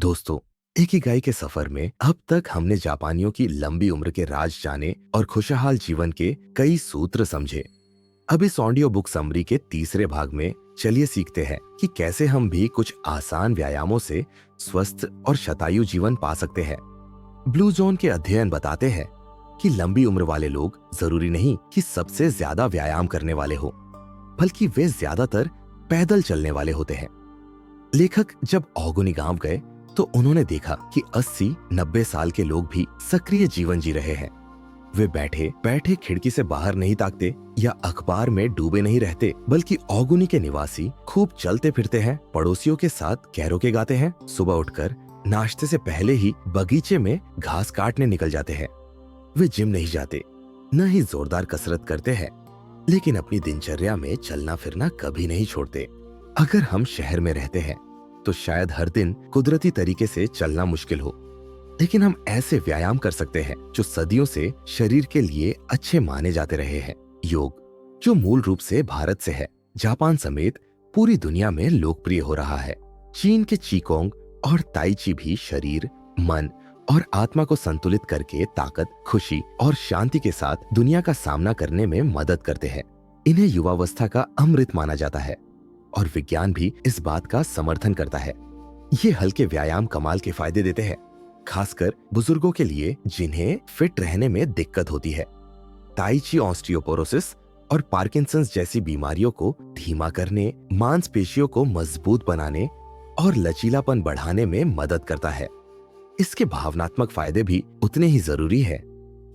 दोस्तों, इकिगाई के सफर में अब तक हमने जापानियों की लंबी उम्र के राज जाने और खुशहाल जीवन के कई सूत्र समझे। अब इस ऑडियो बुक समरी के तीसरे भाग में चलिए सीखते हैं कि कैसे हम भी कुछ आसान व्यायामों से स्वस्थ और शतायु जीवन पा सकते हैं। ब्लू जोन के अध्ययन बताते हैं कि लंबी उम्र वाले लोग जरूरी नहीं कि सबसे ज्यादा व्यायाम करने वाले हो, बल्कि वे ज्यादातर पैदल चलने वाले होते हैं। लेखक जब औगुनी गांव गए तो उन्होंने देखा कि 80-90 साल के लोग भी सक्रिय जीवन जी रहे हैं। वे बैठे बैठे खिड़की से बाहर नहीं ताकते या अखबार में डूबे नहीं रहते, बल्कि औगुनी के निवासी खूब चलते फिरते हैं, पड़ोसियों के साथ कैरोके गाते हैं, सुबह उठकर नाश्ते से पहले ही बगीचे में घास काटने निकल जाते हैं। वे जिम नहीं जाते, न ही जोरदार कसरत करते हैं, लेकिन अपनी दिनचर्या में चलना फिरना कभी नहीं छोड़ते। अगर हम शहर में रहते हैं तो शायद हर दिन कुदरती तरीके से चलना मुश्किल हो, लेकिन हम ऐसे व्यायाम कर सकते हैं जो सदियों से शरीर के लिए अच्छे माने जाते रहे हैं। योग, जो मूल रूप से भारत से है, जापान समेत पूरी दुनिया में लोकप्रिय हो रहा है। चीन के चीकोंग और ताई ची भी शरीर, मन और आत्मा को संतुलित करके ताकत, खुशी और शांति के साथ दुनिया का सामना करने में मदद करते हैं। इन्हें युवावस्था का अमृत माना जाता है और विज्ञान भी इस बात का समर्थन करता है। ये हल्के व्यायाम कमाल के फायदे देते हैं, खासकर बुजुर्गों के लिए जिन्हें फिट रहने में दिक्कत होती है। ताई ची ऑस्टियोपोरोसिस और पार्किंसंस जैसी बीमारियों को धीमा करने, मांसपेशियों को मजबूत बनाने और लचीलापन बढ़ाने में मदद करता है। इसके भावनात्मक फायदे भी उतने ही जरूरी है।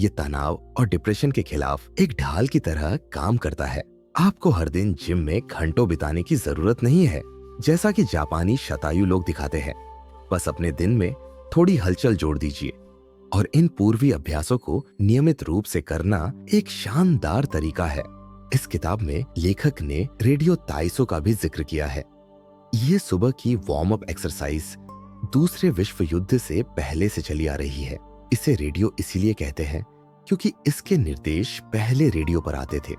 ये तनाव और डिप्रेशन के खिलाफ एक ढाल की तरह काम करता है। आपको हर दिन जिम में घंटों बिताने की जरूरत नहीं है, जैसा कि जापानी शतायु लोग दिखाते हैं। बस अपने दिन में थोड़ी हलचल जोड़ दीजिए और इन पूर्वी अभ्यासों को नियमित रूप से करना एक शानदार तरीका है। इस किताब में लेखक ने रेडियो ताइसो का भी जिक्र किया है। ये सुबह की वार्म अप एक्सरसाइज दूसरे विश्व युद्ध से पहले से चली आ रही है। इसे रेडियो इसीलिए कहते हैं क्योंकि इसके निर्देश पहले रेडियो पर आते थे,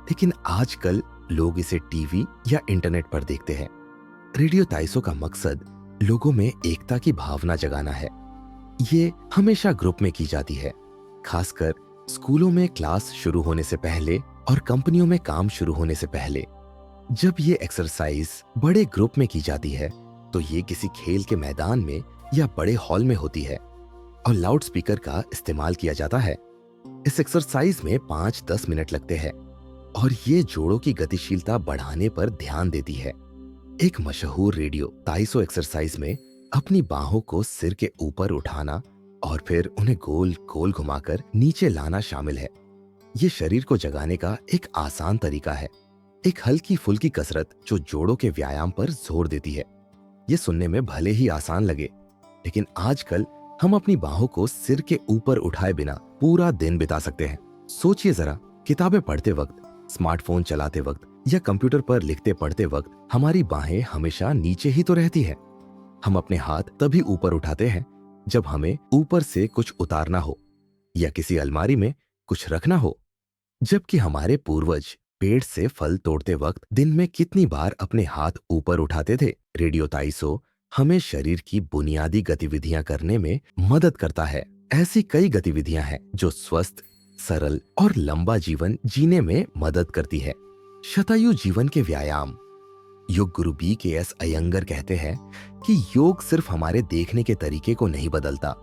लेकिन आजकल लोग इसे टीवी या इंटरनेट पर देखते हैं। रेडियो ताइसो का मकसद लोगों में एकता की भावना जगाना है। ये हमेशा ग्रुप में की जाती है, खासकर स्कूलों में क्लास शुरू होने से पहले और कंपनियों में काम शुरू होने से पहले। जब ये एक्सरसाइज बड़े ग्रुप में की जाती है तो ये किसी खेल के मैदान में या बड़े हॉल में होती है और लाउड स्पीकर का इस्तेमाल किया जाता है। इस एक्सरसाइज में 5-10 मिनट लगते हैं और ये जोड़ों की गतिशीलता बढ़ाने पर ध्यान देती है। एक मशहूर रेडियो ताइसो एक्सरसाइज में अपनी बाहों को सिर के ऊपर उठाना और फिर उन्हें गोल गोल घुमाकर नीचे लाना शामिल है। ये शरीर को जगाने का एक आसान तरीका है, एक हल्की फुल्की कसरत जो जोड़ों के व्यायाम पर जोर देती है। ये सुनने में भले ही आसान लगे, लेकिन आजकल हम अपनी बाहों को सिर के ऊपर उठाए बिना पूरा दिन बिता सकते हैं। सोचिए जरा, किताबें पढ़ते वक्त, स्मार्टफोन चलाते वक्त या कंप्यूटर पर लिखते पढ़ते वक्त हमारी बाहें हमेशा नीचे ही तो रहती हैं। हम अपने हाथ तभी ऊपर उठाते हैं जब हमें ऊपर से कुछ उतारना हो या किसी अलमारी में कुछ रखना हो, जबकि हमारे पूर्वज पेड़ से फल तोड़ते वक्त दिन में कितनी बार अपने हाथ ऊपर उठाते थे। रेडियो ताइसो हमें शरीर की बुनियादी गतिविधियां करने में मदद करता है। ऐसी कई गतिविधियां हैं जो स्वस्थ, सरल और लंबा जीवन जीने में मदद करती है। शतायु जीवन के व्यायाम। योग गुरु BKS अयंगर कहते हैं कि योग सिर्फ हमारे देखने के तरीके को नहीं बदलता,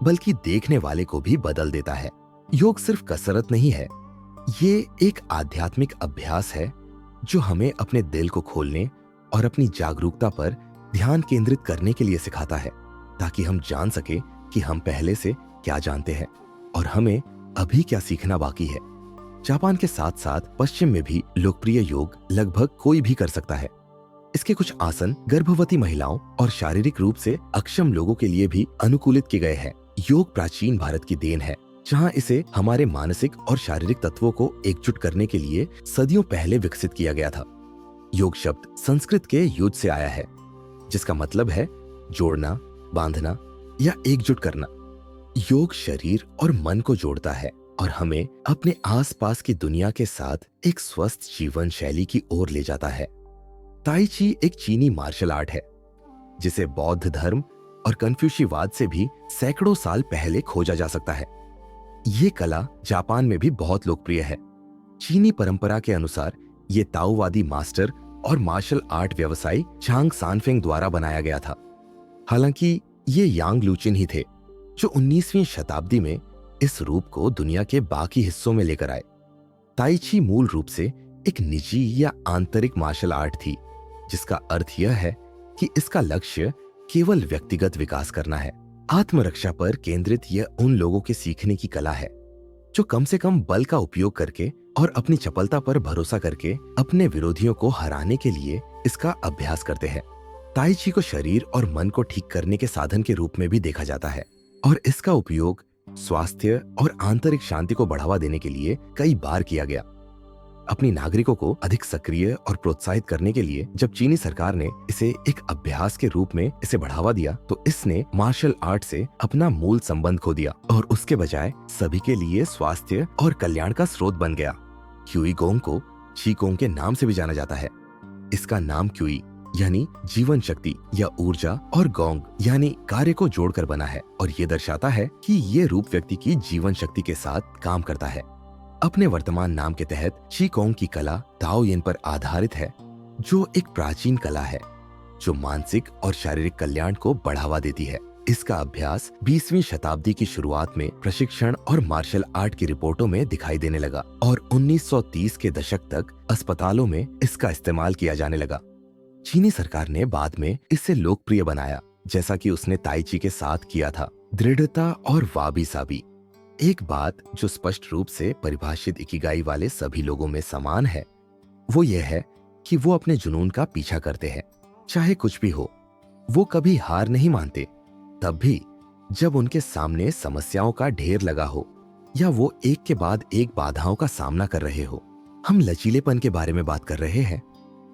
बल्कि देखने वाले को भी बदल देता है। योग सिर्फ कसरत नहीं है, ये एक आध्यात्मिक अभ्यास है जो हमें अपने दिल को खोलने और अपनी जागरूकता पर ध्यान केंद्रित करने के लिए सिखाता है, ताकि हम जान सके कि हम पहले से क्या जानते हैं और हमें अभी क्या सीखना बाकी है। जापान के साथ साथ पश्चिम में भी लोकप्रिय योग लगभग कोई भी कर सकता है। इसके कुछ आसन गर्भवती महिलाओं और शारीरिक रूप से अक्षम लोगों के लिए भी अनुकूलित किए गए हैं। योग प्राचीन भारत की देन है, जहां इसे हमारे मानसिक और शारीरिक तत्वों को एकजुट करने के लिए सदियों पहले विकसित किया गया था। योग शब्द संस्कृत के युज से आया है, जिसका मतलब है जोड़ना, बांधना या एकजुट करना। योग शरीर और मन को जोड़ता है और हमें अपने आसपास की दुनिया के साथ एक स्वस्थ जीवन शैली की ओर ले जाता है। ताई ची एक चीनी मार्शल आर्ट है जिसे बौद्ध धर्म और कन्फ्यूशीवाद से भी सैकड़ों साल पहले खोजा जा सकता है। ये कला जापान में भी बहुत लोकप्रिय है। चीनी परंपरा के अनुसार ये ताओवादी मास्टर और मार्शल आर्ट व्यवसायी झांग सानफेंग द्वारा बनाया गया था। हालांकि ये यांग लूचिन ही थे जो 19वीं शताब्दी में इस रूप को दुनिया के बाकी हिस्सों में लेकर आए। ताई ची मूल रूप से एक निजी या आंतरिक मार्शल आर्ट थी, जिसका अर्थ यह है कि इसका लक्ष्य केवल व्यक्तिगत विकास करना है। आत्मरक्षा पर केंद्रित यह उन लोगों के सीखने की कला है जो कम से कम बल का उपयोग करके और अपनी चपलता पर भरोसा करके अपने विरोधियों को हराने के लिए इसका अभ्यास करते हैं। ताई ची को शरीर और मन को ठीक करने के साधन के रूप में भी देखा जाता है और इसका उपयोग स्वास्थ्य और आंतरिक शांति को बढ़ावा देने के लिए कई बार किया गया। अपनी नागरिकों को अधिक सक्रिय और प्रोत्साहित करने के लिए जब चीनी सरकार ने इसे एक अभ्यास के रूप में इसे बढ़ावा दिया तो इसने मार्शल आर्ट से अपना मूल संबंध खो दिया और उसके बजाय सभी के लिए स्वास्थ्य और कल्याण का स्रोत बन गया। क्यूई गोंग को ची गोंग के नाम से भी जाना जाता है। इसका नाम क्यूई यानी जीवन शक्ति या ऊर्जा और गोंग यानी कार्य को जोड़कर बना है और ये दर्शाता है कि ये रूप व्यक्ति की जीवन शक्ति के साथ काम करता है। अपने वर्तमान नाम के तहत ची गोंग की कला ताओ यिन पर आधारित है, जो एक प्राचीन कला है जो मानसिक और शारीरिक कल्याण को बढ़ावा देती है। इसका अभ्यास 20वीं शताब्दी की शुरुआत में प्रशिक्षण और मार्शल आर्ट की रिपोर्टों में दिखाई देने लगा और 1930 के दशक तक अस्पतालों में इसका इस्तेमाल किया जाने लगा। चीनी सरकार ने बाद में इसे लोकप्रिय बनाया, जैसा कि उसने ताई ची के साथ किया था। दृढ़ता और वाबी साबी। एक बात जो स्पष्ट रूप से परिभाषित इकिगाई वाले सभी लोगों में समान है वो यह है कि वो अपने जुनून का पीछा करते हैं, चाहे कुछ भी हो। वो कभी हार नहीं मानते, तब भी जब उनके सामने समस्याओं का ढेर लगा हो या वो एक के बाद एक बाधाओं का सामना कर रहे हो। हम लचीलेपन के बारे में बात कर रहे हैं,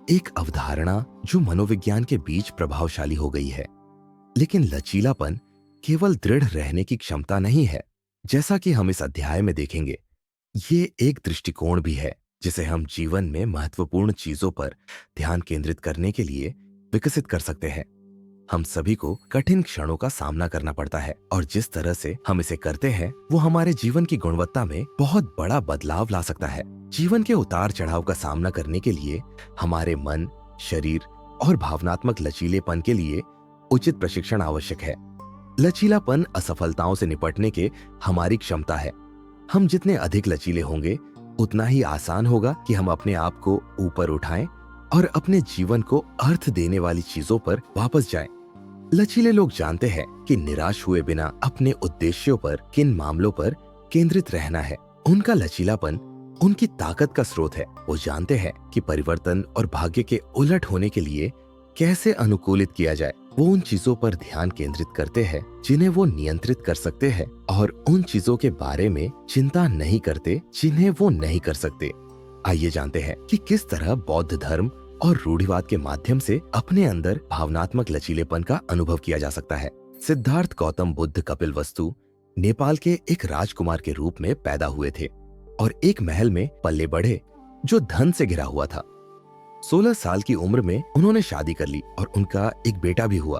एक अवधारणा जो मनोविज्ञान के बीच प्रभावशाली हो गई है। लेकिन लचीलापन केवल दृढ़ रहने की क्षमता नहीं है। जैसा कि हम इस अध्याय में देखेंगे, ये एक दृष्टिकोण भी है जिसे हम जीवन में महत्वपूर्ण चीजों पर ध्यान केंद्रित करने के लिए विकसित कर सकते हैं। हम सभी को कठिन क्षणों का सामना करना पड़ता है और जिस तरह से हम इसे करते हैं वो हमारे जीवन की गुणवत्ता में बहुत बड़ा बदलाव ला सकता है। जीवन के उतार चढ़ाव का सामना करने के लिए हमारे मन, शरीर और भावनात्मक लचीलेपन के लिए उचित प्रशिक्षण आवश्यक है। लचीलापन असफलताओं से निपटने के हमारी क्षमता है। हम जितने अधिक लचीले होंगे उतना ही आसान होगा कि हम अपने आप को ऊपर उठाएं और अपने जीवन को अर्थ देने वाली चीजों पर वापस जाएं। लचीले लोग जानते हैं कि निराश हुए बिना अपने उद्देश्यों पर, किन मामलों पर केंद्रित रहना है। उनका लचीलापन उनकी ताकत का स्रोत है। वो जानते हैं कि परिवर्तन और भाग्य के उलट होने के लिए कैसे अनुकूलित किया जाए। वो उन चीजों पर ध्यान केंद्रित करते हैं जिन्हें वो नियंत्रित कर सकते हैं और उन चीजों के बारे में चिंता नहीं करते जिन्हें वो नहीं कर सकते। आइए जानते हैं कि किस तरह बौद्ध धर्म और रूढ़िवाद के माध्यम से अपने अंदर भावनात्मक लचीलेपन का अनुभव किया जा सकता है। सिद्धार्थ गौतम बुद्ध कपिलवस्तु नेपाल के एक राजकुमार के रूप में पैदा हुए थे और एक महल में पले बढ़े जो धन से घिरा हुआ था। 16 साल की उम्र में उन्होंने शादी कर ली और उनका एक बेटा भी हुआ।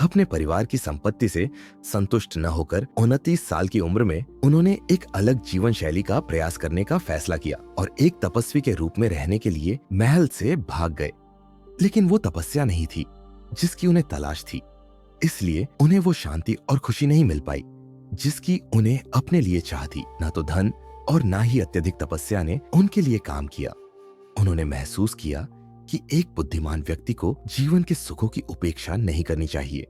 अपने परिवार की संपत्ति से संतुष्ट न होकर 29 साल की उम्र में उन्होंने एक अलग जीवन शैली का प्रयास करने का फैसला किया और एक तपस्वी के रूप में रहने के लिए महल से भाग गए। लेकिन वो तपस्या नहीं थी जिसकी उन्हें तलाश थी, इसलिए उन्हें वो शांति और खुशी नहीं मिल पाई जिसकी उन्हें अपने लिए चाह थी। न तो धन और न ही अत्यधिक तपस्या ने उनके लिए काम किया। उन्होंने महसूस किया कि एक बुद्धिमान व्यक्ति को जीवन के सुखों की उपेक्षा नहीं करनी चाहिए।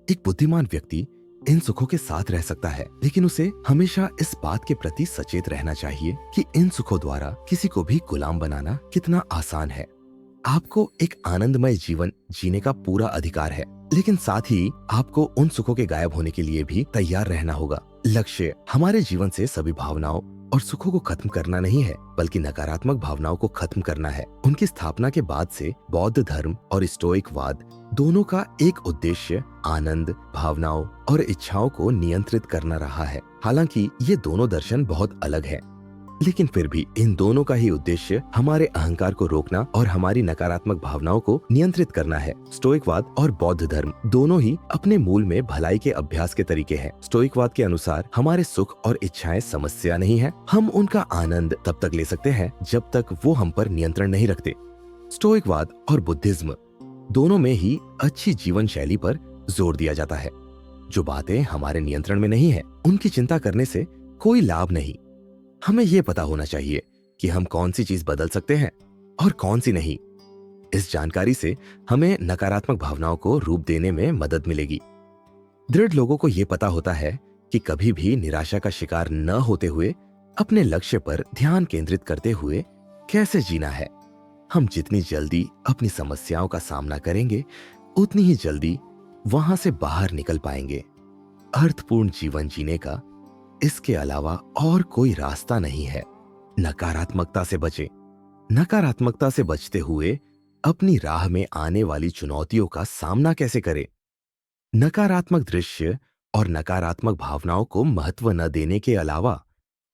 एक बुद्धिमान व्यक्ति इन सुखों के साथ रह सकता है, लेकिन उसे हमेशा इस बात के प्रति सचेत रहना चाहिए कि इन सुखों द्वारा किसी को भी गुलाम बनाना कितना आसान है। आपको एक आनंदमय जीवन जीने का पूरा अधिकार है, लेकिन साथ ही आपको उन सुखों के गायब होने के लिए भी तैयार रहना होगा। लक्ष्य हमारे जीवन से सभी भावनाओं और सुखों को खत्म करना नहीं है, बल्कि नकारात्मक भावनाओं को खत्म करना है। उनकी स्थापना के बाद से बौद्ध धर्म और स्टोइकवाद दोनों का एक उद्देश्य आनंद, भावनाओं और इच्छाओं को नियंत्रित करना रहा है। हालांकि ये दोनों दर्शन बहुत अलग हैं। लेकिन फिर भी इन दोनों का ही उद्देश्य हमारे अहंकार को रोकना और हमारी नकारात्मक भावनाओं को नियंत्रित करना है। स्टोइकवाद और बौद्ध धर्म दोनों ही अपने मूल में भलाई के अभ्यास के तरीके हैं। स्टोइकवाद के अनुसार हमारे सुख और इच्छाएं समस्या नहीं है, हम उनका आनंद तब तक ले सकते हैं जब तक वो हम पर नियंत्रण नहीं रखते। स्टोइकवाद और बुद्धिज्म दोनों में ही अच्छी जीवन शैली पर जोर दिया जाता है। जो बातें हमारे नियंत्रण में नहीं है उनकी चिंता करने से कोई लाभ नहीं। हमें यह पता होना चाहिए कि हम कौन सी चीज बदल सकते हैं और कौन सी नहीं। इस जानकारी से हमें नकारात्मक भावनाओं को रूप देने में मदद मिलेगी। दृढ़ लोगों को यह पता होता है कि कभी भी निराशा का शिकार न होते हुए अपने लक्ष्य पर ध्यान केंद्रित करते हुए कैसे जीना है। हम जितनी जल्दी अपनी समस्याओं का सामना करेंगे उतनी ही जल्दी वहां से बाहर निकल पाएंगे। अर्थपूर्ण जीवन जीने का इसके अलावा और कोई रास्ता नहीं है। नकारात्मकता से बचें। नकारात्मकता से बचते हुए अपनी राह में आने वाली चुनौतियों का सामना कैसे करें। नकारात्मक दृश्य और नकारात्मक भावनाओं को महत्व न देने के अलावा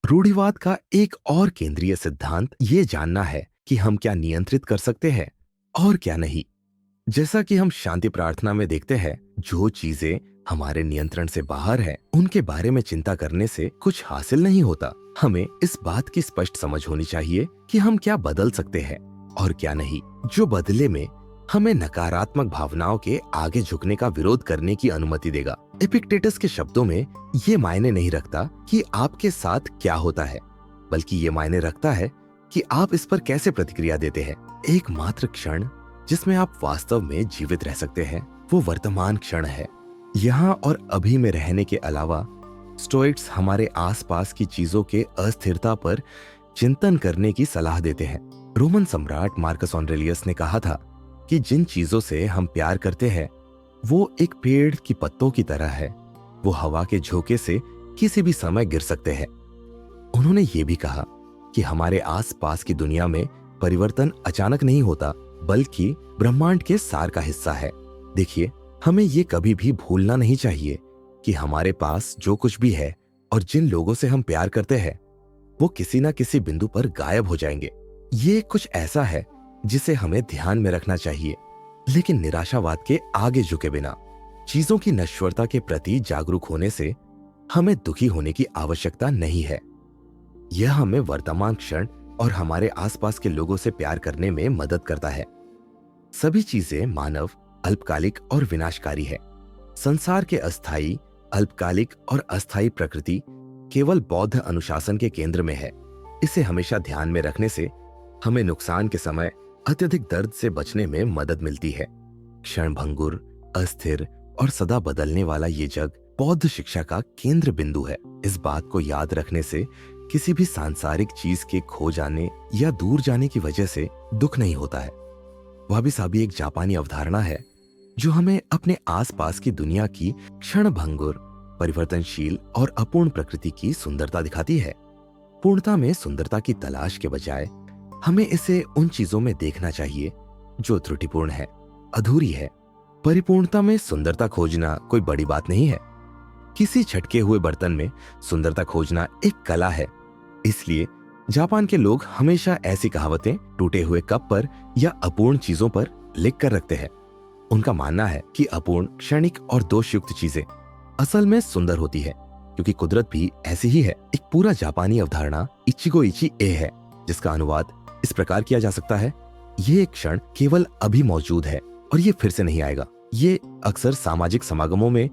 रूढ़िवाद का एक और केंद्रीय सिद्धांत ये जानना है कि हम क्या नियंत्रित कर सकते हैं और क्या नहीं। जैसा कि हम शांति प्रार्थना में देखते हैं, जो चीजें हमारे नियंत्रण से बाहर है उनके बारे में चिंता करने से कुछ हासिल नहीं होता। हमें इस बात की स्पष्ट समझ होनी चाहिए कि हम क्या बदल सकते हैं और क्या नहीं, जो बदले में हमें नकारात्मक भावनाओं के आगे झुकने का विरोध करने की अनुमति देगा। एपिक्टेटस के शब्दों में ये मायने नहीं रखता कि आपके साथ क्या होता है, बल्कि ये मायने रखता है कि आप इस पर कैसे प्रतिक्रिया देते हैं। एकमात्र क्षण जिसमें आप वास्तव में जीवित रह सकते हैं वो वर्तमान क्षण है। यहाँ और अभी में रहने के अलावा स्टोइक्स हमारे आसपास की चीजों के अस्थिरता पर चिंतन करने की सलाह देते हैं। रोमन सम्राट मार्कस ऑरेलियस ने कहा था कि जिन चीजों से हम प्यार करते हैं वो एक पेड़ की पत्तों की तरह है, वो हवा के झोंके से किसी भी समय गिर सकते हैं। उन्होंने ये भी कहा कि हमारे आसपास की दुनिया में परिवर्तन अचानक नहीं होता, बल्कि ब्रह्मांड के सार का हिस्सा है। देखिए, हमें ये कभी भी भूलना नहीं चाहिए कि हमारे पास जो कुछ भी है और जिन लोगों से हम प्यार करते हैं वो किसी ना किसी बिंदु पर गायब हो जाएंगे। ये कुछ ऐसा है जिसे हमें ध्यान में रखना चाहिए, लेकिन निराशावाद के आगे झुके बिना। चीजों की नश्वरता के प्रति जागरूक होने से हमें दुखी होने की आवश्यकता नहीं है। यह हमें वर्तमान क्षण और हमारे आसपास के लोगों से प्यार करने में मदद करता है। सभी चीजें मानव, अल्पकालिक और विनाशकारी है। संसार के अस्थायी, अल्पकालिक और अस्थायी प्रकृति केवल बौद्ध अनुशासन के केंद्र में है। इसे हमेशा ध्यान में रखने से हमें नुकसान के समय अत्यधिक दर्द से बचने में मदद मिलती है। क्षणभंगुर, अस्थिर और सदा बदलने वाला ये जग बौद्ध शिक्षा का केंद्र बिंदु है। इस बात को याद रखने से किसी भी सांसारिक चीज के खो जाने या दूर जाने की वजह से दुख नहीं होता है। वाबी साबी एक जापानी अवधारणा है जो हमें अपने आसपास की दुनिया की क्षणभंगुर, परिवर्तनशील और अपूर्ण प्रकृति की सुंदरता दिखाती है। पूर्णता में सुंदरता की तलाश के बजाय हमें इसे उन चीजों में देखना चाहिए जो त्रुटिपूर्ण है, अधूरी है। परिपूर्णता में सुंदरता खोजना कोई बड़ी बात नहीं है। किसी छटके हुए बर्तन में सुंदरता खोजना एक कला है। इसलिए जापान के लोग हमेशा ऐसी कहावतें टूटे हुए कप पर या अपूर्ण चीजों पर लिख कर रखते हैं। उनका मानना है कि अपूर्ण, क्षणिक और दोषयुक्त चीजें असल में सुंदर होती है, क्योंकि कुदरत भी ऐसी ही है। एक पूरा जापानी अवधारणा इचिगो इची ए है, जिसका अनुवाद इस प्रकार किया जा सकता है, ये एक क्षण केवल अभी मौजूद है और ये फिर से नहीं आएगा। ये अक्सर सामाजिक समागमों में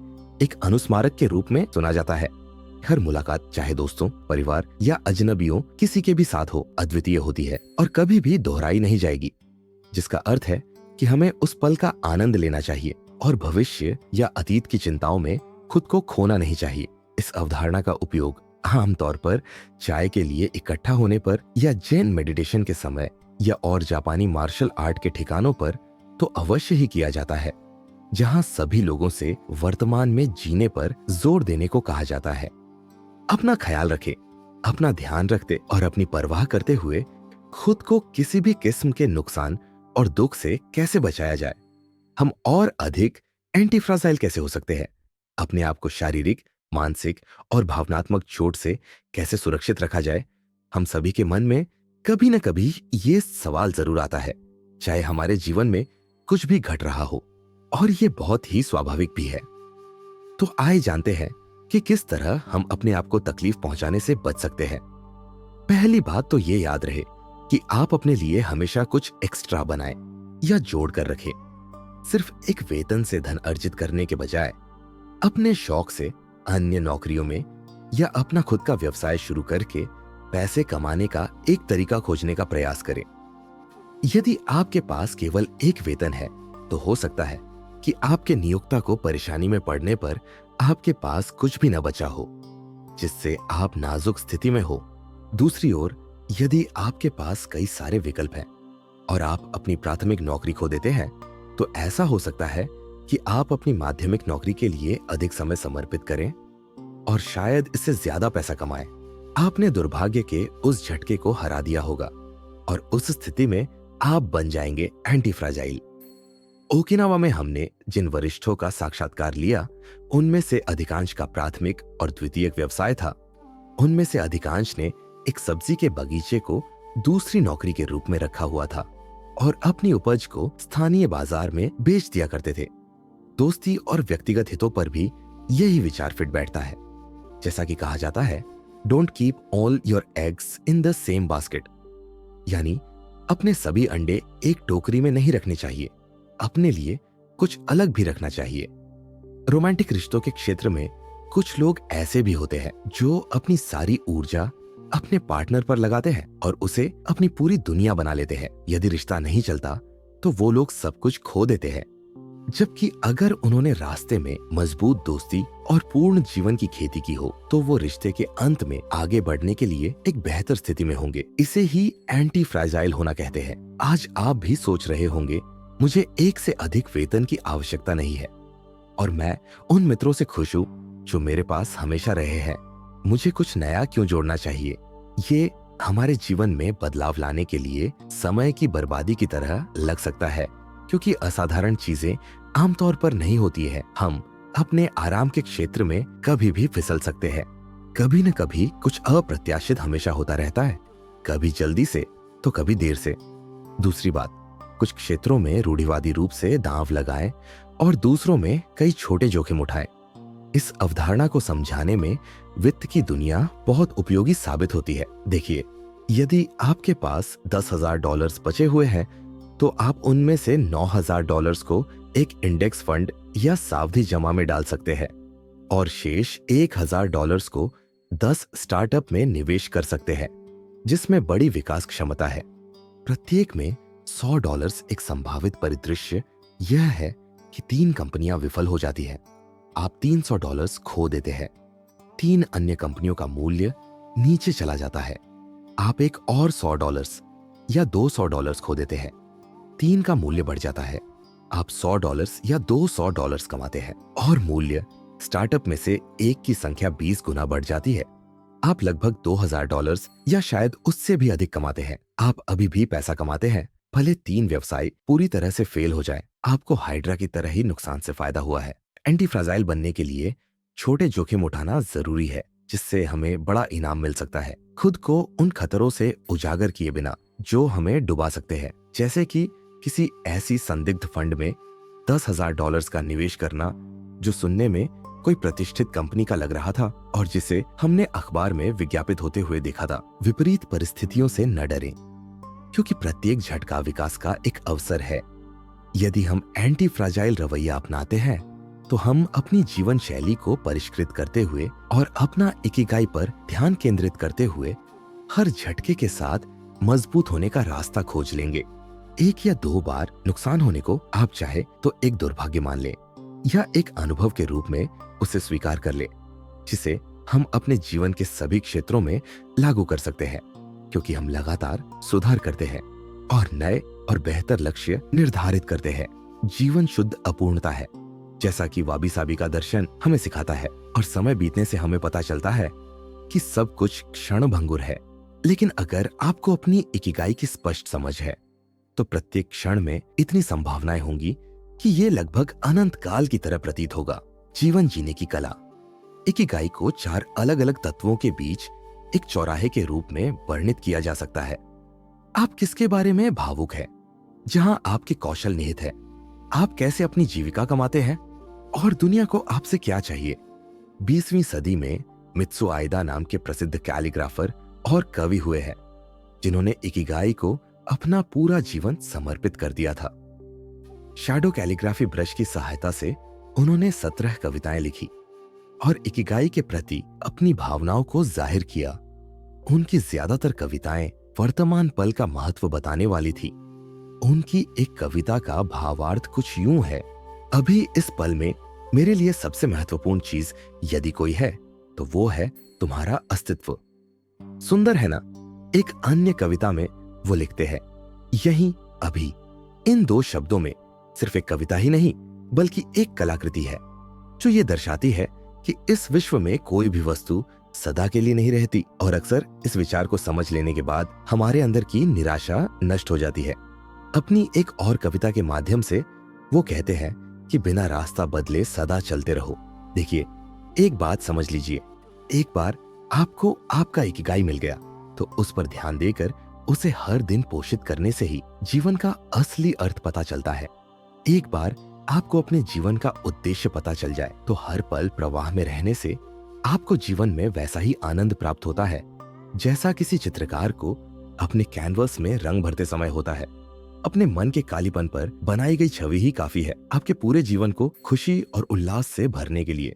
एक अनुस्मारक के रूप में सुना जाता है। हर मुलाकात, चाहे दोस्तों, परिवार या अजनबियों किसी के भी साथ हो, अद्वितीय होती है और कभी भी दोहराई नहीं जाएगी। जिसका अर्थ है कि हमें उस पल का आनंद लेना चाहिए और भविष्य या अतीत की चिंताओं में खुद को खोना नहीं चाहिए। इस अवधारणा का उपयोग आमतौर पर चाय के लिए इकट्ठा होने पर या जैन मेडिटेशन के समय या और जापानी मार्शल आर्ट के ठिकानों पर तो अवश्य ही किया जाता है, जहां सभी लोगों से वर्तमान में जीने पर जोर देने को कहा जाता है। अपना ख्याल रखें, अपना ध्यान रखते और अपनी परवाह करते हुए खुद को किसी भी किस्म के नुकसान और दुख से कैसे बचाया जाए। हम और अधिक एंटीफ्राजाइल कैसे हो सकते हैं, अपने आप को शारीरिक, मानसिक और भावनात्मक चोट से कैसे सुरक्षित रखा जाए, हम सभी के मन में कभी न कभी ये सवाल जरूर आता है, चाहे हमारे जीवन में कुछ भी घट रहा हो, और ये बहुत ही स्वाभाविक भी है। तो आइए जानते हैं कि किस तरह हम अपने आप को तकलीफ पहुंचाने से बच सकते हैं। पहली बात तो ये याद रहे कि आप अपने लिए हमेशा कुछ एक्स्ट्रा बनाएं या जोड़ कर रखें। सिर्फ एक वेतन से धन अर्जित करने के बजाय अपने शौक से, अन्य नौकरियों में या अपना खुद का व्यवसाय शुरू करके पैसे कमाने का एक तरीका खोजने का प्रयास करें। यदि आपके पास केवल एक वेतन है तो हो सकता है कि आपके नियोक्ता को परेशानी में पड़ने पर आपके पास कुछ भी न बचा हो, जिससे आप नाजुक स्थिति में हो। दूसरी ओर, यदि आपके पास कई सारे विकल्प हैं और आप अपनी प्राथमिक नौकरी खो देते हैं, तो ऐसा हो सकता है कि आप अपनी माध्यमिक नौकरी के लिए अधिक समय समर्पित करें और शायद इससे ज्यादा पैसा कमाएं। आपने दुर्भाग्य के उस झटके को हरा दिया होगा और उस स्थिति में आप बन जाएंगे एंटी फ्राजाइल। ओकिनावा में हमने जिन वरिष्ठों का साक्षात्कार लिया, उनमें से अधिकांश का प्राथमिक और द्वितीयक व्यवसाय था। उनमें से अधिकांश ने एक सब्जी के बगीचे को दूसरी नौकरी के रूप में रखा हुआ था और अपनी उपज को स्थानीय बाजार में बेच दिया करते थे। दोस्ती और व्यक्तिगत हितों पर भी यही विचार फिट बैठता है। जैसा कि कहा जाता है, don't keep all your eggs in the same basket, यानी अपने सभी अंडे एक टोकरी में नहीं रखने चाहिए, अपने लिए कुछ अलग भी रखना चाहिए। रोमांटिक रिश्तों के क्षेत्र में कुछ लोग ऐसे भी होते हैं जो अपनी सारी ऊर्जा अपने पार्टनर पर लगाते हैं और उसे अपनी पूरी दुनिया बना लेते हैं। यदि रिश्ता नहीं चलता तो वो लोग सब कुछ खो देते हैं, जबकि अगर उन्होंने रास्ते में मजबूत दोस्ती और पूर्ण जीवन की खेती की हो तो वो रिश्ते के अंत में आगे बढ़ने के लिए एक बेहतर स्थिति में होंगे। इसे ही एंटी फ्राजाइल होना कहते हैं। आज आप भी सोच रहे होंगे, मुझे एक से अधिक वेतन की आवश्यकता नहीं है और मैं उन मित्रों से खुश हूँ जो मेरे पास हमेशा रहे हैं। मुझे कुछ नया क्यों जोड़ना चाहिए? ये हमारे जीवन में बदलाव लाने के लिए समय की बर्बादी की तरह लग सकता है, क्योंकि असाधारण चीजें आमतौर पर नहीं होती है। हम अपने आराम के क्षेत्र में कभी भी फिसल सकते हैं। कभी न कभी कुछ अप्रत्याशित हमेशा होता रहता है, कभी जल्दी से तो कभी देर से। दूसरी बात, कुछ क्षेत्रों में रूढ़िवादी रूप से दांव लगाएं और दूसरों में कई छोटे जोखिम उठाएं। इस अवधारणा को समझाने में वित्त की दुनिया बहुत उपयोगी साबित होती है। देखिए, यदि आपके पास $10,000 बचे हुए हैं तो आप उनमें से $9,000 को एक इंडेक्स फंड या सावधि जमा में डाल सकते हैं और शेष $1,000 को 10 स्टार्टअप में निवेश कर सकते हैं जिसमें बड़ी विकास क्षमता है। प्रत्येक में $100 एक संभावित परिदृश्य यह है कि 3 कंपनियां विफल हो जाती हैं। आप $300 खो देते हैं। 3 अन्य कंपनियों का मूल्य नीचे चला जाता है। आप एक और $100 या $200 खो देते हैं। 3 का मूल्य बढ़ जाता है। आप $100 या $200 कमाते हैं और मूल्य स्टार्टअप में से एक की संख्या 20 गुना बढ़ जाती है। आप लगभग $2,000 या शायद उससे भी अधिक कमाते हैं। आप अभी भी पैसा कमाते हैं, भले 3 व्यवसाय पूरी तरह से फेल हो जाए। आपको हाइड्रा की तरह ही नुकसान से फायदा हुआ है। एंटी फ्राजाइल बनने के लिए छोटे जोखिम उठाना जरूरी है, जिससे हमें बड़ा इनाम मिल सकता है। खुद को उन खतरों से उजागर किए बिना जो हमें डुबा सकते हैं, जैसे कि किसी ऐसी संदिग्ध फंड में $10,000 का निवेश करना जो सुनने में कोई प्रतिष्ठित कंपनी का लग रहा था और जिसे हमने अखबार में विज्ञापित होते हुए देखा था। विपरीत परिस्थितियों से न डरें, क्योंकि प्रत्येक झटका विकास का एक अवसर है। यदि हम एंटी फ्राजाइल रवैया अपनाते हैं तो हम अपनी जीवन शैली को परिष्कृत करते हुए और अपना इकिगाई पर ध्यान केंद्रित करते हुए हर झटके के साथ मजबूत होने का रास्ता खोज लेंगे। 1 या 2 बार नुकसान होने को आप चाहे तो एक दुर्भाग्य मान लें या एक अनुभव के रूप में उसे स्वीकार कर ले, जिसे हम अपने जीवन के सभी क्षेत्रों में लागू कर सकते हैं, क्योंकि हम लगातार सुधार करते हैं और नए और बेहतर लक्ष्य निर्धारित करते हैं। जीवन शुद्ध अपूर्णता है, जैसा कि वाबी साबी का दर्शन हमें सिखाता है, और समय बीतने से हमें पता चलता है कि सब कुछ क्षणभंगुर है। लेकिन अगर आपको अपनी इकिगाई की स्पष्ट समझ है तो प्रत्येक क्षण में इतनी संभावनाएं होंगी कि ये लगभग अनंत काल की तरह प्रतीत होगा। जीवन जीने की कला। इकिगाई को 4 अलग अलग तत्वों के बीच एक चौराहे के रूप में वर्णित किया जा सकता है। आप किसके बारे में भावुक है, जहां आपके कौशल निहित है, आप कैसे अपनी जीविका कमाते हैं और दुनिया को आपसे क्या चाहिए। 20वीं सदी में मित्सु आइदा नाम के प्रसिद्ध कैलीग्राफर और कवि हुए हैं, जिन्होंने इकिगाई को अपना पूरा जीवन समर्पित कर दिया था। शैडो कैलीग्राफी ब्रश की सहायता से उन्होंने 17 कविताएं लिखी और इकिगाई के प्रति अपनी भावनाओं को जाहिर किया। उनकी ज्यादातर कविताएं वर्तमान पल का महत्व बताने वाली थी। उनकी एक कविता का भावार्थ कुछ यूं है: अभी इस पल में मेरे लिए सबसे महत्वपूर्ण चीज यदि कोई है तो वो है तुम्हारा अस्तित्व। सुंदर है ना। एक अन्य कविता में वो लिखते हैं, यही अभी। इन दो शब्दों में सिर्फ एक कविता ही नहीं बल्कि एक कलाकृति है, जो ये दर्शाती है कि इस विश्व में कोई भी वस्तु सदा के लिए नहीं रहती। और अक्सर इस विचार को समझ लेने के बाद हमारे अंदर की निराशा नष्ट हो जाती है। अपनी एक और कविता के माध्यम से वो कहते हैं कि बिना रास्ता बदले सदा चलते रहो। देखिए, एक बात समझ लीजिए, एक बार आपको आपका इकिगाई मिल गया तो उस पर ध्यान देकर उसे हर दिन पोषित करने से ही जीवन का असली अर्थ पता चलता है। एक बार आपको अपने जीवन का उद्देश्य पता चल जाए तो हर पल प्रवाह में रहने से आपको जीवन में वैसा ही आनंद प्राप्त होता है जैसा किसी चित्रकार को अपने कैनवस में रंग भरते समय होता है। अपने मन के कालीपन पर बनाई गई छवि ही काफी है आपके पूरे जीवन को खुशी और उल्लास से भरने के लिए।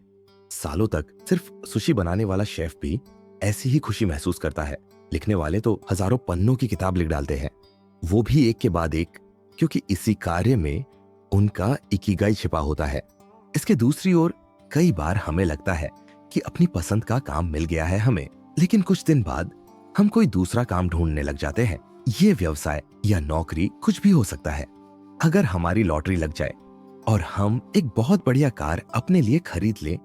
सालों तक सिर्फ सुशी बनाने वाला शेफ भी ऐसी ही खुशी महसूस करता है। लिखने वाले तो हजारों पन्नों की किताब लिख डालते हैं, वो भी एक के बाद एक, क्योंकि इसी कार्य में उनका इकिगाई छिपा होता है। इसके दूसरी ओर कई बार हमें लगता है कि अपनी पसंद का काम मिल गया है हमें, लेकिन कुछ दिन बाद हम कोई दूसरा काम ढूंढने लग जाते हैं। ये व्यवसाय या नौकरी कुछ भी हो सकता है। अगर हमारी लॉटरी लग जाए और हम एक बहुत बढ़िया कार अपने लिए खरीद लें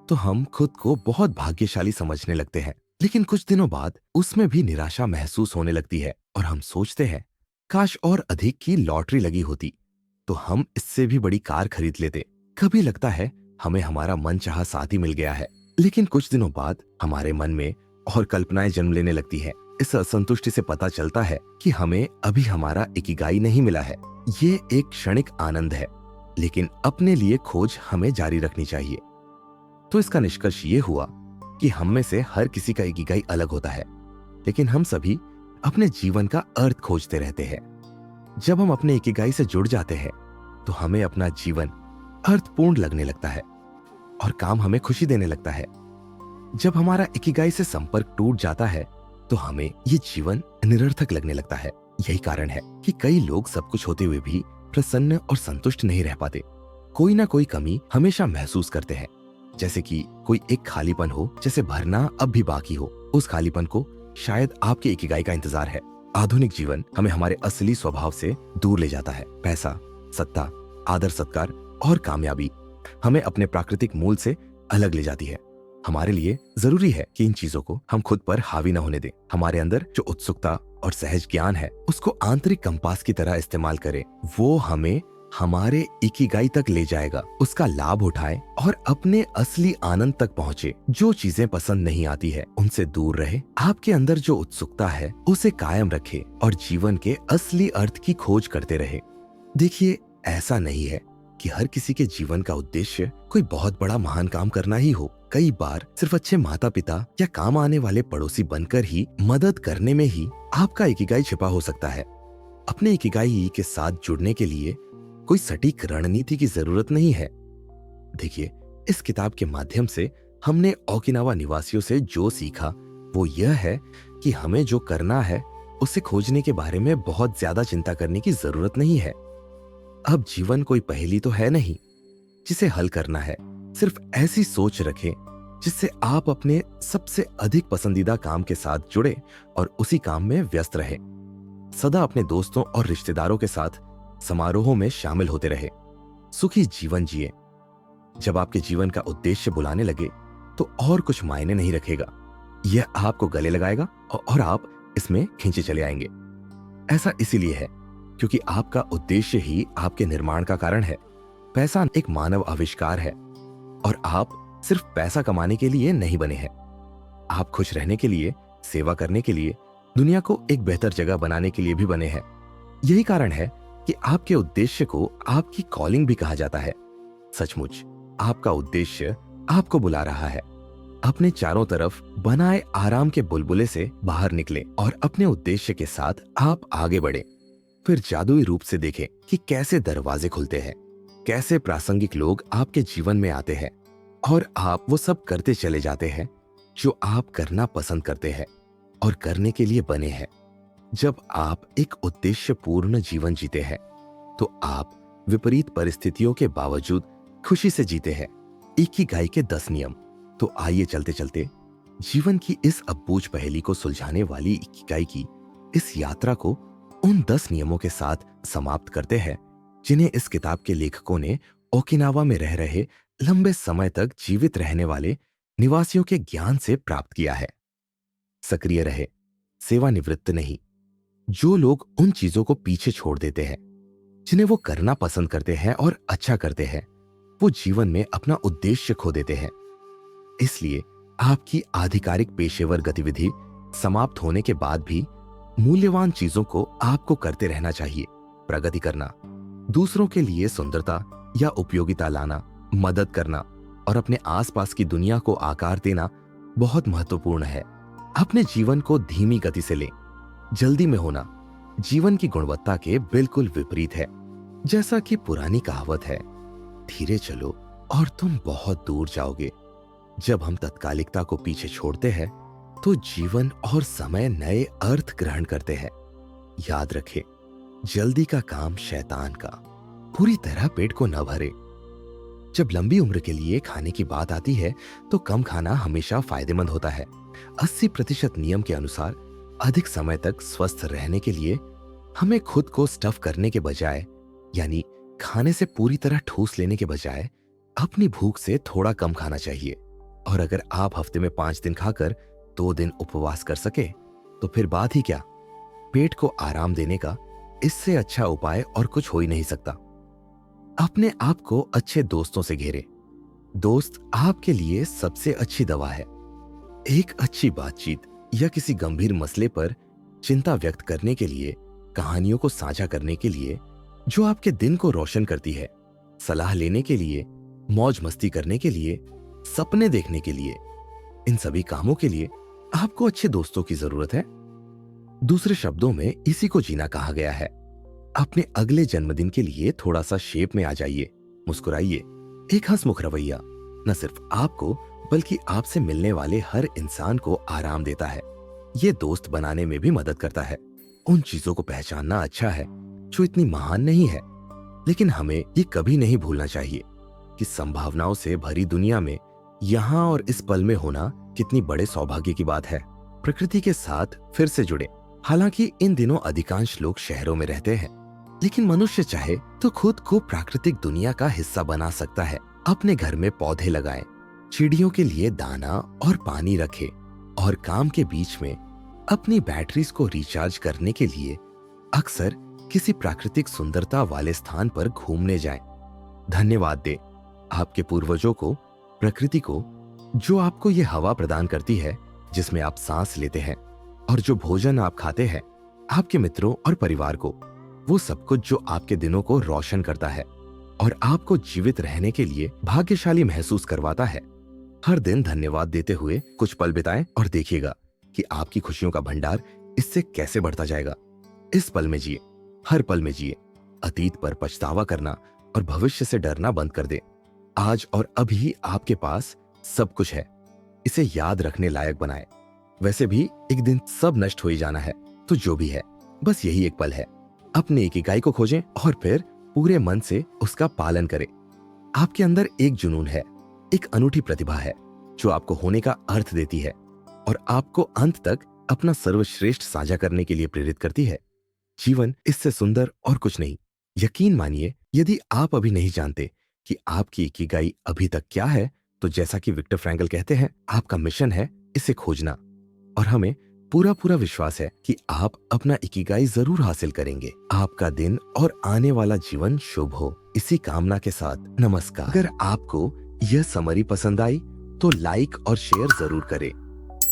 तो हम खुद को बहुत भाग्यशाली समझने लगते हैं। लेकिन कुछ दिनों बाद उसमें भी निराशा महसूस होने लगती है और हम सोचते हैं, काश और अधिक की लॉटरी लगी होती तो हम इससे भी बड़ी कार खरीद लेते। कभी लगता है हमें हमारा मनचाहा साथी मिल गया है, लेकिन कुछ दिनों बाद हमारे मन में और कल्पनाएं जन्म लेने लगती है। इस असंतुष्टि से पता चलता है कि हमें अभी हमारा इकिगाई नहीं मिला है। ये एक क्षणिक आनंद है, लेकिन अपने लिए खोज हमें जारी रखनी चाहिए। तो इसका निष्कर्ष ये हुआ कि हम में से हर किसी का इकिगाई अलग होता है, लेकिन हम सभी अपने जीवन का अर्थ खोजते रहते हैं। जब हम अपने इकिगाई से जुड़ जाते हैं तो हमें अपना जीवन अर्थपूर्ण लगने लगता है और काम हमें खुशी देने लगता है। जब हमारा इकिगाई से संपर्क टूट जाता है तो हमें ये जीवन निरर्थक लगने लगता है। यही कारण है कि कई लोग सब कुछ होते हुए भी प्रसन्न और संतुष्ट नहीं रह पाते। कोई ना कोई कमी हमेशा महसूस करते हैं, जैसे कि कोई एक खालीपन हो जैसे भरना अब भी बाकी हो। उस खालीपन को शायद आपके इकिगाई का इंतजार है। आधुनिक जीवन हमें हमारे असली स्वभाव से दूर ले जाता है। पैसा, सत्ता, आदर सत्कार और कामयाबी हमें अपने प्राकृतिक मूल से अलग ले जाती है। हमारे लिए जरूरी है कि इन चीजों को हम खुद पर हावी न होने दें। हमारे अंदर जो उत्सुकता और सहज ज्ञान है उसको आंतरिक कंपास की तरह इस्तेमाल करें। वो हमें हमारे इकिगाई तक ले जाएगा। उसका लाभ उठाएं और अपने असली आनंद तक पहुँचे। जो चीजें पसंद नहीं आती है उनसे दूर रहे। आपके अंदर जो उत्सुकता है उसे कायम रखे और जीवन के असली अर्थ की खोज करते रहे। देखिए, ऐसा नहीं है कि हर किसी के जीवन का उद्देश्य कोई बहुत बड़ा महान काम करना ही हो। कई बार सिर्फ अच्छे माता पिता या काम आने वाले पड़ोसी बनकर ही मदद करने में ही आपका इकिगाई छिपा हो सकता है। अपने इकिगाई के साथ जुड़ने के लिए कोई सटीक रणनीति की जरूरत नहीं है। देखिए, इस किताब के माध्यम से हमने ओकिनावा निवासियों से जो सीखा वो यह है कि हमें जो करना है उसे खोजने के बारे में बहुत ज्यादा चिंता करने की जरूरत नहीं है। अब जीवन कोई पहेली तो है नहीं जिसे हल करना है। सिर्फ ऐसी सोच रखें जिससे आप अपने सबसे अधिक पसंदीदा काम के साथ जुड़े और उसी काम में व्यस्त रहे। सदा अपने दोस्तों और रिश्तेदारों के साथ समारोहों में शामिल होते रहे। सुखी जीवन जिए। जब आपके जीवन का उद्देश्य बुलाने लगे तो और कुछ मायने नहीं रखेगा। यह आपको गले लगाएगा और आप इसमें खींचे चले आएंगे। ऐसा इसीलिए है क्योंकि आपका उद्देश्य ही आपके निर्माण का कारण है। पैसा एक मानव आविष्कार है और आप सिर्फ पैसा कमाने के लिए नहीं बने हैं। आप खुश रहने के लिए सेवा करने के लिए, दुनिया को एक बेहतर जगह बनाने के लिए भी बने हैं। यही कारण है कि आपके उद्देश्य को आपकी कॉलिंग भी कहा जाता है। सचमुच आपका उद्देश्य आपको बुला रहा है। अपने चारों तरफ बनाए आराम के बुलबुले से बाहर निकले और अपने उद्देश्य के साथ आप आगे बढ़े। फिर जादुई रूप से देखें कि कैसे दरवाजे खुलते हैं, कैसे प्रासंगिक लोग आपके जीवन में आते हैं और आप वो सब करते चले जाते हैं जो आप करना पसंद करते हैं और करने के लिए बने हैं। जब आप एक उद्देश्यपूर्ण जीवन जीते हैं तो आप विपरीत परिस्थितियों के बावजूद खुशी से जीते हैं। इकिगाई के 10 नियम। तो आइए चलते चलते जीवन की इस अबूझ पहेली को सुलझाने वाली इकिगाई की इस यात्रा को उन 10 नियमों के साथ समाप्त करते हैं जिन्हें इस किताब के लेखकों ने ओकिनावा में रह रहे लंबे समय तक जीवित रहने वाले निवासियों के ज्ञान से प्राप्त किया है। सक्रिय रहे, सेवानिवृत्त नहीं। जो लोग उन चीजों को पीछे छोड़ देते हैं जिन्हें वो करना पसंद करते हैं और अच्छा करते हैं, वो जीवन में अपना उद्देश्य खो देते हैं। इसलिए आपकी आधिकारिक पेशेवर गतिविधि समाप्त होने के बाद भी मूल्यवान चीजों को आपको करते रहना चाहिए। प्रगति करना, दूसरों के लिए सुंदरता या उपयोगिता लाना, मदद करना और अपने आसपास की दुनिया को आकार देना बहुत महत्वपूर्ण है। अपने जीवन को धीमी गति से लें। जल्दी में होना जीवन की गुणवत्ता के बिल्कुल विपरीत है। जैसा कि पुरानी कहावत है, धीरे चलो और तुम बहुत दूर जाओगे। जब हम तत्कालिकता को पीछे छोड़ते हैं तो जीवन और समय नए अर्थ ग्रहण करते हैं। याद रखें, जल्दी का काम शैतान का। पूरी तरह पेट को न भरे। जब लंबी उम्र के लिए खाने की बात आती है तो कम खाना हमेशा फायदेमंद होता है। 80% नियम के अनुसार अधिक समय तक स्वस्थ रहने के लिए हमें खुद को स्टफ करने के बजाय, यानी खाने से पूरी तरह ठूस लेने के बजाय, अपनी भूख से थोड़ा कम खाना चाहिए। और अगर आप हफ्ते में 5 दिन खाकर 2 दिन उपवास कर सके तो फिर बात ही क्या। पेट को आराम देने का इससे अच्छा उपाय और कुछ हो ही नहीं सकता। अपने आप को अच्छे दोस्तों से घेरे। दोस्त आपके लिए सबसे अच्छी दवा है। एक अच्छी बातचीत या किसी गंभीर मसले पर चिंता व्यक्त करने के लिए, कहानियों को साझा करने के लिए जो आपके दिन को रोशन करती है, सलाह लेने के लिए, मौज मस्ती करने के लिए, सपने देखने के लिए, इन सभी कामों के लिए आपको अच्छे दोस्तों की जरूरत है। दूसरे शब्दों में इसी को जीना कहा गया है। अपने अगले जन्मदिन के लिए थोड़ा सा शेप में आ जाइए, मुस्कुराइए। एक हंसमुख रवैया न सिर्फ आपको बल्कि आपसे मिलने वाले हर इंसान को आराम देता है। ये दोस्त बनाने में भी मदद करता है। उन चीजों को पहचानना अच्छा है जो इतनी महान नहीं है, लेकिन हमें ये कभी नहीं भूलना चाहिए कि संभावनाओं से भरी दुनिया में यहाँ और इस पल में होना कितनी बड़े सौभाग्य की बात है। प्रकृति के साथ फिर से जुड़े। हालांकि इन दिनों अधिकांश लोग शहरों में रहते हैं, लेकिन मनुष्य चाहे तो खुद को प्राकृतिक दुनिया का हिस्सा बना सकता है। अपने घर में पौधे लगाएं, चिड़ियों के लिए दाना और पानी रखें और काम के बीच में अपनी बैटरीज को रिचार्ज करने के लिए अक्सर किसी प्राकृतिक सुंदरता वाले स्थान पर घूमने जाएं। धन्यवाद दें आपके पूर्वजों को, प्रकृति को, जो आपको ये हवा प्रदान करती है जिसमें आप सांस लेते हैं, और जो भोजन आप खाते हैं, आपके मित्रों और परिवार को, वो सब कुछ जो आपके दिनों को रोशन करता है और आपको जीवित रहने के लिए भाग्यशाली महसूस करवाता है। हर दिन धन्यवाद देते हुए कुछ पल बिताएं और देखिएगा कि आपकी खुशियों का भंडार इससे कैसे बढ़ता जाएगा। इस पल में जिए, हर पल में जिए। अतीत पर पछतावा करना और भविष्य से डरना बंद कर दे। आज और अभी आपके पास सब कुछ है, इसे याद रखने लायक बनाए। वैसे भी एक दिन सब नष्ट हो ही जाना है, तो जो भी है बस यही एक पल है। अपने इकिगाई को खोजें और फिर पूरे मन से उसका पालन करें। आपके अंदर एक जुनून है, एक अनूठी प्रतिभा है जो आपको होने का अर्थ देती है और आपको अंत तक अपना सर्वश्रेष्ठ साझा करने के लिए प्रेरित करती है। जीवन इससे सुंदर और कुछ नहीं। यकीन मानिए, यदि आप अभी नहीं जानते कि आपकी इकिगाई अभी तक क्या है, तो जैसा कि विक्टर फ्रैंकल कहते हैं, आपका मिशन है इसे खोजना। और हमें पूरा पूरा विश्वास है कि आप अपना इकिगाई जरूर हासिल करेंगे। आपका दिन और आने वाला जीवन शुभ हो, इसी कामना के साथ नमस्कार। अगर आपको यह समरी पसंद आई तो लाइक और शेयर जरूर करें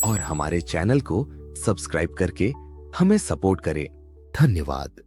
और हमारे चैनल को सब्सक्राइब करके हमें सपोर्ट करें। धन्यवाद।